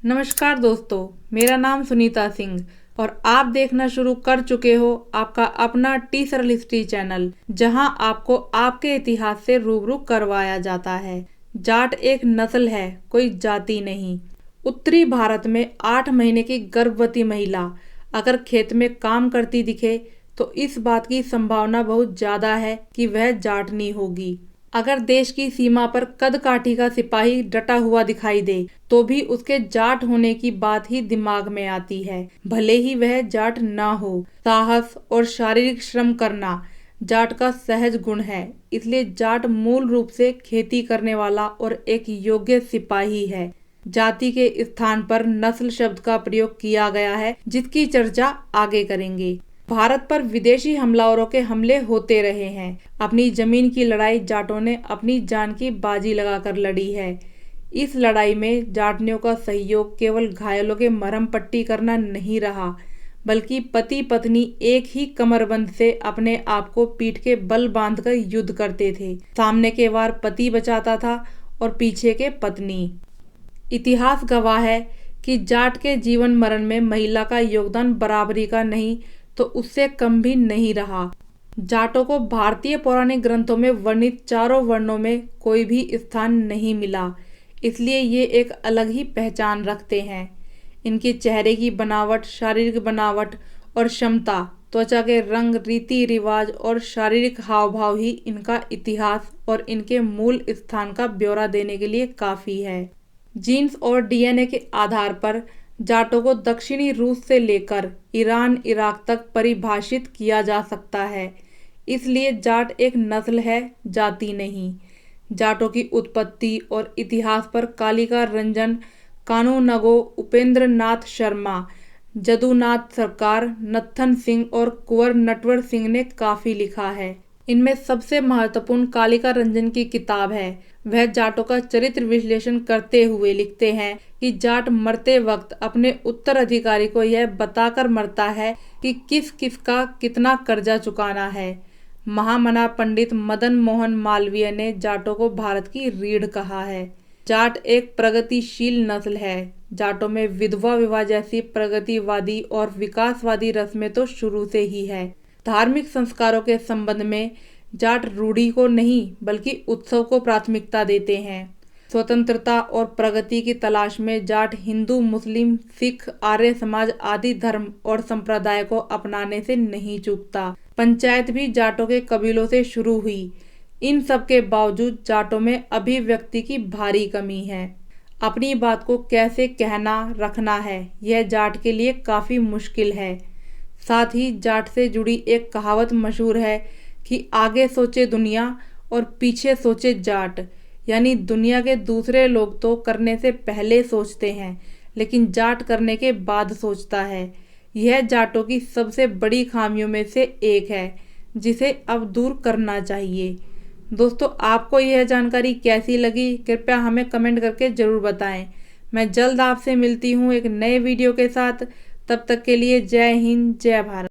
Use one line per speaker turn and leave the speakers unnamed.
नमस्कार दोस्तों, मेरा नाम सुनीता सिंह और आप देखना शुरू कर चुके हो आपका अपना टी सरल हिस्ट्री चैनल, जहां आपको आपके इतिहास से रूबरू करवाया जाता है। जाट एक नस्ल है, कोई जाति नहीं। उत्तरी भारत में 8 महीने की गर्भवती महिला अगर खेत में काम करती दिखे तो इस बात की संभावना बहुत ज्यादा है कि वह जाटनी होगी। अगर देश की सीमा पर कदकाठी का सिपाही डटा हुआ दिखाई दे तो भी उसके जाट होने की बात ही दिमाग में आती है, भले ही वह जाट ना हो। साहस और शारीरिक श्रम करना जाट का सहज गुण है, इसलिए जाट मूल रूप से खेती करने वाला और एक योग्य सिपाही है। जाति के स्थान पर नस्ल शब्द का प्रयोग किया गया है, जिसकी चर्चा आगे करेंगे। भारत पर विदेशी हमलावरों के हमले होते रहे हैं। अपनी जमीन की लड़ाई जाटों ने अपनी जान की बाजी लगाकर लड़ी है। इस लड़ाई में जाटनियों का सहयोग केवल घायलों के मरहम पट्टी करना नहीं रहा, बल्कि पति पत्नी एक ही कमरबंद से अपने आप को पीठ के बल बांधकर युद्ध करते थे। सामने के वार पति बचाता था और पीछे के पत्नी। इतिहास गवाह है कि जाट के जीवन मरण में महिला का योगदान बराबरी का नहीं तो उससे कम भी नहीं रहा। जाटों को भारतीय पौराणिक ग्रंथों में वर्णित चारों वर्णों में कोई भी स्थान नहीं मिला, इसलिए ये एक अलग ही पहचान रखते हैं। इनके चेहरे की बनावट, शारीरिक बनावट और क्षमता, त्वचा के रंग, रीति रिवाज और शारीरिक हाव भाव ही इनका इतिहास और इनके मूल स्थान का ब्यौरा देने के लिए काफी है। जीन्स और डीएनए के आधार पर जाटों को दक्षिणी रूस से लेकर ईरान, इराक तक परिभाषित किया जा सकता है। इसलिए जाट एक नस्ल है, जाति नहीं। जाटों की उत्पत्ति और इतिहास पर कालिका रंजन, कानू नगो, उपेंद्र नाथ शर्मा, जदुनाथ सरकार, नत्थन सिंह और कुंवर नटवर सिंह ने काफी लिखा है। इनमें सबसे महत्वपूर्ण कालिका रंजन की किताब है। वह जाटों का चरित्र विश्लेषण करते हुए लिखते हैं कि जाट मरते वक्त अपने उत्तराधिकारी को यह बताकर मरता है कि किस किस का कितना कर्जा चुकाना है। महामना पंडित मदन मोहन मालवीय ने जाटों को भारत की रीढ़ कहा है। जाट एक प्रगतिशील नस्ल है। जाटों में विधवा विवाह जैसी प्रगतिवादी और विकासवादी रस्में तो शुरू से ही है। धार्मिक संस्कारों के संबंध में जाट रूढ़ी को नहीं बल्कि उत्सव को प्राथमिकता देते हैं। स्वतंत्रता और प्रगति की तलाश में जाट हिंदू, मुस्लिम, सिख, आर्य समाज आदि धर्म और संप्रदाय को अपनाने से नहीं चूकता। पंचायत भी जाटों के कबीलों से शुरू हुई। इन सब के बावजूद जाटों में अभिव्यक्ति की भारी कमी है। अपनी बात को कैसे कहना रखना है, यह जाट के लिए काफी मुश्किल है। साथ ही जाट से जुड़ी एक कहावत मशहूर है कि आगे सोचे दुनिया और पीछे सोचे जाट, यानी दुनिया के दूसरे लोग तो करने से पहले सोचते हैं, लेकिन जाट करने के बाद सोचता है। यह जाटों की सबसे बड़ी खामियों में से एक है, जिसे अब दूर करना चाहिए। दोस्तों, आपको यह जानकारी कैसी लगी, कृपया हमें कमेंट करके जरूर बताएं। मैं जल्द आपसे मिलती हूँ एक नए वीडियो के साथ। तब तक के लिए जय हिंद, जय भारत।